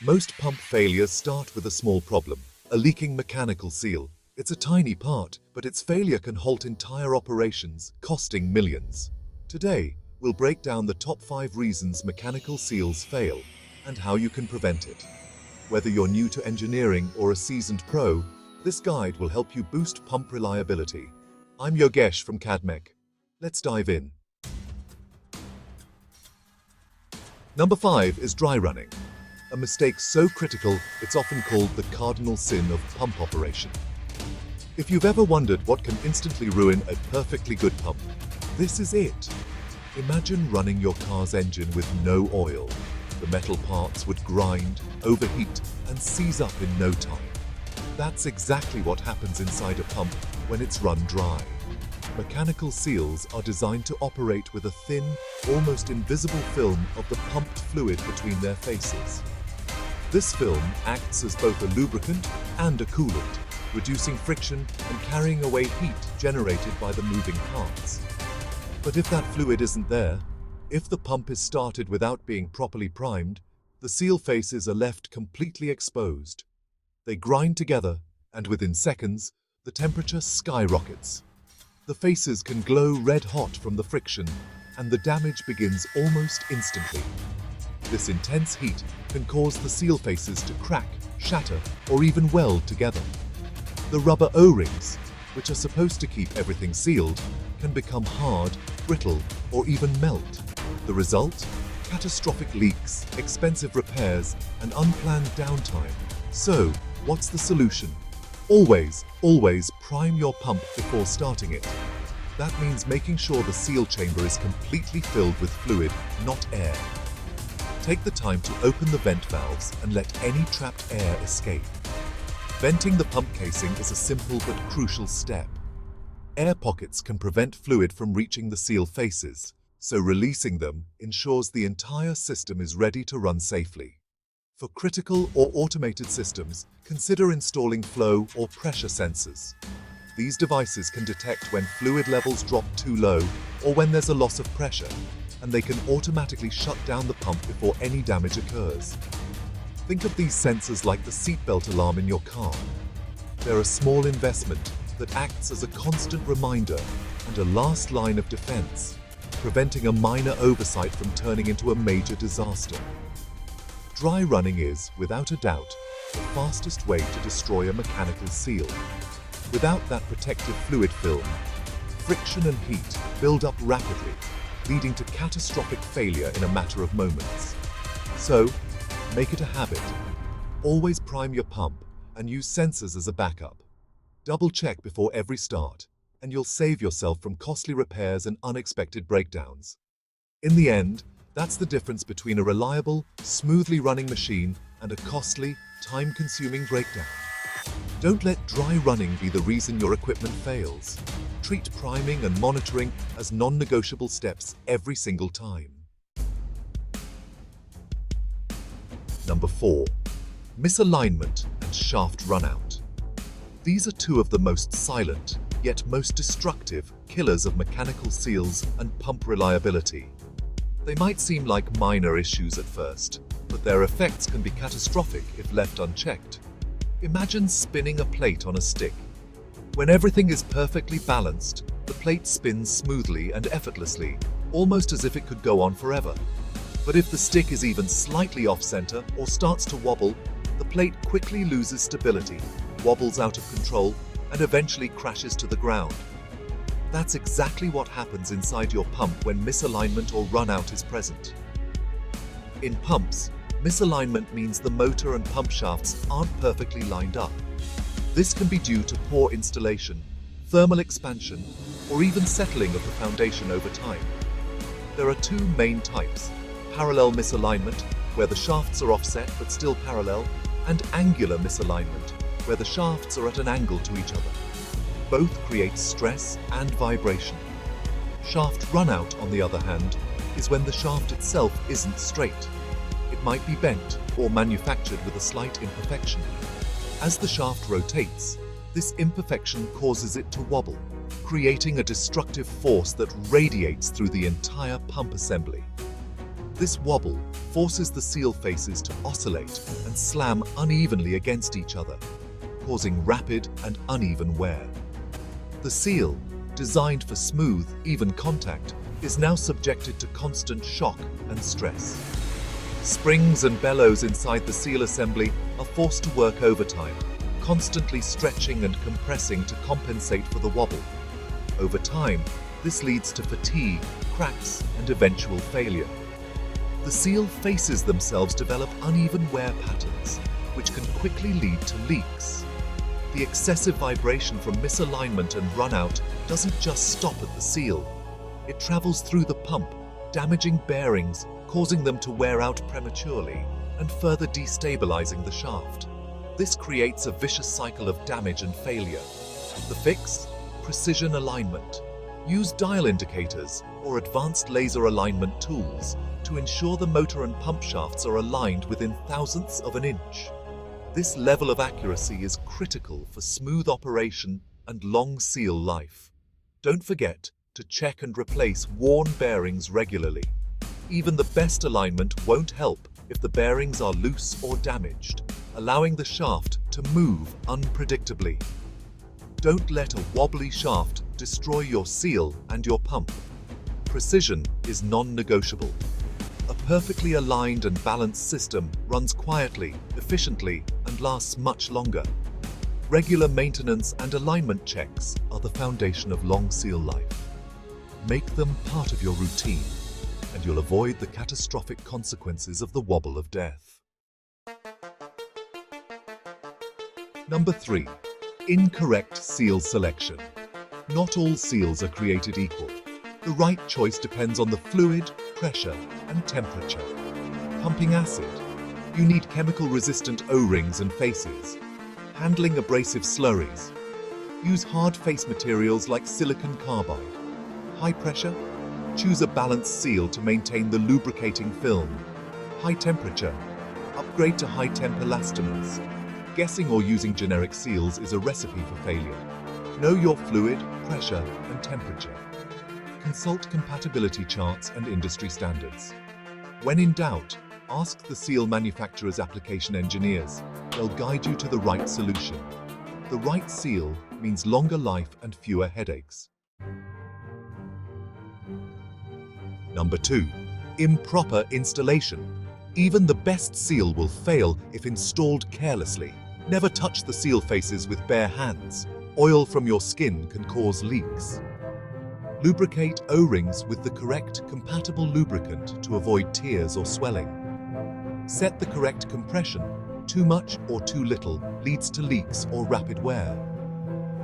Most pump failures start with a small problem, a leaking mechanical seal. It's a tiny part, but its failure can halt entire operations, costing millions. Today, we'll break down the top 5 reasons mechanical seals fail and how you can prevent it. Whether you're new to engineering or a seasoned pro, this guide will help you boost pump reliability. I'm Yogesh from CADMEC. Let's dive in. Number 5 is dry running. A mistake so critical, it's often called the cardinal sin of pump operation. If you've ever wondered what can instantly ruin a perfectly good pump, this is it. Imagine running your car's engine with no oil. The metal parts would grind, overheat, and seize up in no time. That's exactly what happens inside a pump when it's run dry. Mechanical seals are designed to operate with a thin, almost invisible film of the pumped fluid between their faces. This film acts as both a lubricant and a coolant, reducing friction and carrying away heat generated by the moving parts. But if that fluid isn't there, if the pump is started without being properly primed, the seal faces are left completely exposed. They grind together, and within seconds, the temperature skyrockets. The faces can glow red hot from the friction, and the damage begins almost instantly. This intense heat can cause the seal faces to crack, shatter, or even weld together. The rubber O-rings, which are supposed to keep everything sealed, can become hard, brittle, or even melt. The result? Catastrophic leaks, expensive repairs, and unplanned downtime. So, what's the solution? Always prime your pump before starting it. That means making sure the seal chamber is completely filled with fluid, not air. Take the time to open the vent valves and let any trapped air escape. Venting the pump casing is a simple but crucial step. Air pockets can prevent fluid from reaching the seal faces, so releasing them ensures the entire system is ready to run safely. For critical or automated systems, consider installing flow or pressure sensors. These devices can detect when fluid levels drop too low or when there's a loss of pressure, and they can automatically shut down the pump before any damage occurs. Think of these sensors like the seatbelt alarm in your car. They're a small investment that acts as a constant reminder and a last line of defense, preventing a minor oversight from turning into a major disaster. Dry running is, without a doubt, the fastest way to destroy a mechanical seal. Without that protective fluid film, friction and heat build up rapidly, leading to catastrophic failure in a matter of moments. So, make it a habit. Always prime your pump and use sensors as a backup. Double check before every start, and you'll save yourself from costly repairs and unexpected breakdowns. In the end, that's the difference between a reliable, smoothly running machine and a costly, time-consuming breakdown. Don't let dry running be the reason your equipment fails. Treat priming and monitoring as non-negotiable steps every single time. Number 4. Misalignment and shaft runout. These are two of the most silent, yet most destructive, killers of mechanical seals and pump reliability. They might seem like minor issues at first, but their effects can be catastrophic if left unchecked. Imagine spinning a plate on a stick. When everything is perfectly balanced, the plate spins smoothly and effortlessly, almost as if it could go on forever. But if the stick is even slightly off-center or starts to wobble, the plate quickly loses stability, wobbles out of control, and eventually crashes to the ground. That's exactly what happens inside your pump when misalignment or runout is present. In pumps, misalignment means the motor and pump shafts aren't perfectly lined up. This can be due to poor installation, thermal expansion, or even settling of the foundation over time. There are two main types: parallel misalignment, where the shafts are offset but still parallel, and angular misalignment, where the shafts are at an angle to each other. Both create stress and vibration. Shaft runout, on the other hand, is when the shaft itself isn't straight. It might be bent or manufactured with a slight imperfection. As the shaft rotates, this imperfection causes it to wobble, creating a destructive force that radiates through the entire pump assembly. This wobble forces the seal faces to oscillate and slam unevenly against each other, causing rapid and uneven wear. The seal, designed for smooth, even contact, is now subjected to constant shock and stress. Springs and bellows inside the seal assembly are forced to work overtime, constantly stretching and compressing to compensate for the wobble. Over time, this leads to fatigue, cracks, and eventual failure. The seal faces themselves develop uneven wear patterns, which can quickly lead to leaks. The excessive vibration from misalignment and runout doesn't just stop at the seal. It travels through the pump, damaging bearings, causing them to wear out prematurely, and further destabilizing the shaft. This creates a vicious cycle of damage and failure. The fix? Precision alignment. Use dial indicators or advanced laser alignment tools to ensure the motor and pump shafts are aligned within thousandths of an inch. This level of accuracy is critical for smooth operation and long seal life. Don't forget to check and replace worn bearings regularly. Even the best alignment won't help if the bearings are loose or damaged, allowing the shaft to move unpredictably. Don't let a wobbly shaft destroy your seal and your pump. Precision is non-negotiable. A perfectly aligned and balanced system runs quietly, efficiently, and lasts much longer. Regular maintenance and alignment checks are the foundation of long seal life. Make them part of your routine, and you'll avoid the catastrophic consequences of the wobble of death. Number 3. Incorrect seal selection. Not all seals are created equal. The right choice depends on the fluid, pressure, and temperature. Pumping acid. You need chemical-resistant O-rings and faces. Handling abrasive slurries. Use hard face materials like silicon carbide. High pressure? Choose a balanced seal to maintain the lubricating film. High temperature? Upgrade to high-temp elastomers. Guessing or using generic seals is a recipe for failure. Know your fluid, pressure, and temperature. Consult compatibility charts and industry standards. When in doubt, ask the seal manufacturer's application engineers. They'll guide you to the right solution. The right seal means longer life and fewer headaches. Number 2. Improper installation. Even the best seal will fail if installed carelessly. Never touch the seal faces with bare hands. Oil from your skin can cause leaks. Lubricate O-rings with the correct, compatible lubricant to avoid tears or swelling. Set the correct compression. Too much or too little leads to leaks or rapid wear.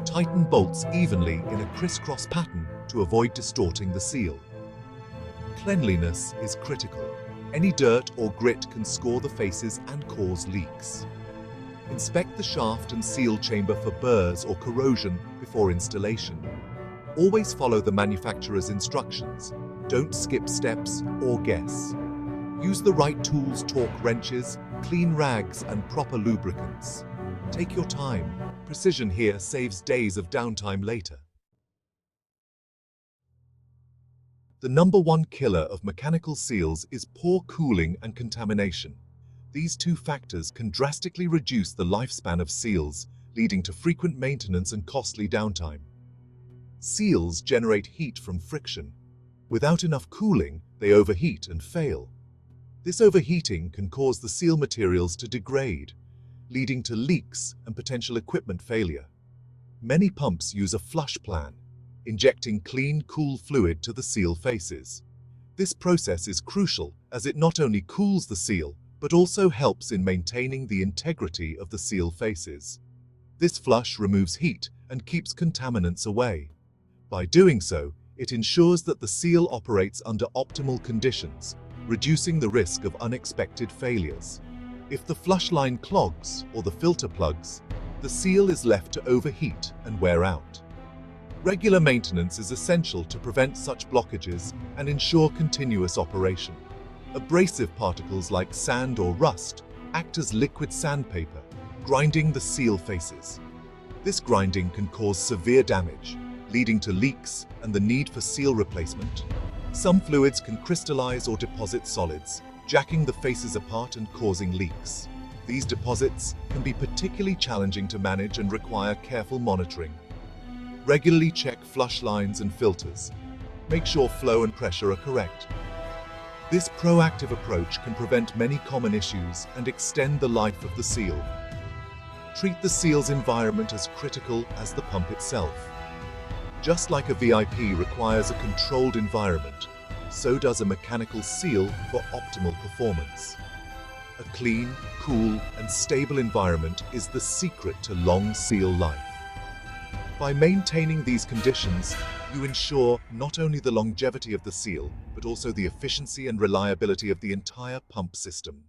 Tighten bolts evenly in a crisscross pattern to avoid distorting the seal. Cleanliness is critical. Any dirt or grit can score the faces and cause leaks. Inspect the shaft and seal chamber for burrs or corrosion before installation. Always follow the manufacturer's instructions. Don't skip steps or guess. Use the right tools, torque wrenches, clean rags, and proper lubricants. Take your time. Precision here saves days of downtime later. The number one killer of mechanical seals is poor cooling and contamination. These two factors can drastically reduce the lifespan of seals, leading to frequent maintenance and costly downtime. Seals generate heat from friction. Without enough cooling, they overheat and fail. This overheating can cause the seal materials to degrade, leading to leaks and potential equipment failure. Many pumps use a flush plan, injecting clean, cool fluid to the seal faces. This process is crucial as it not only cools the seal, but also helps in maintaining the integrity of the seal faces. This flush removes heat and keeps contaminants away. By doing so, it ensures that the seal operates under optimal conditions, reducing the risk of unexpected failures. If the flush line clogs or the filter plugs, the seal is left to overheat and wear out. Regular maintenance is essential to prevent such blockages and ensure continuous operation. Abrasive particles like sand or rust act as liquid sandpaper, grinding the seal faces. This grinding can cause severe damage, leading to leaks and the need for seal replacement. Some fluids can crystallize or deposit solids, jacking the faces apart and causing leaks. These deposits can be particularly challenging to manage and require careful monitoring. Regularly check flush lines and filters. Make sure flow and pressure are correct. This proactive approach can prevent many common issues and extend the life of the seal. Treat the seal's environment as critical as the pump itself. Just like a VIP requires a controlled environment, so does a mechanical seal for optimal performance. A clean, cool, and stable environment is the secret to long seal life. By maintaining these conditions, you ensure not only the longevity of the seal, but also the efficiency and reliability of the entire pump system.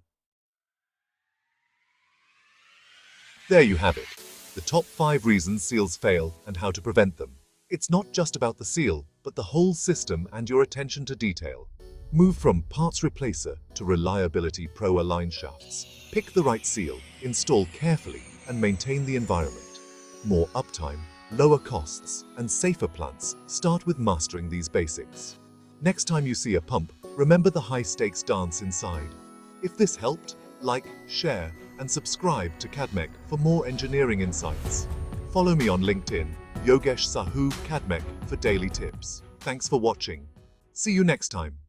There you have it, the top 5 reasons seals fail and how to prevent them. It's not just about the seal, but the whole system and your attention to detail. Move from parts replacer to reliability pro align shafts. Pick the right seal, install carefully, and maintain the environment. More uptime, lower costs, and safer plants start with mastering these basics. Next time you see a pump, remember the high-stakes dance inside. If this helped, like, share, and subscribe to CADMEC for more engineering insights. Follow me on LinkedIn, Yogesh Sahu CADMEC, for daily tips. Thanks for watching. See you next time.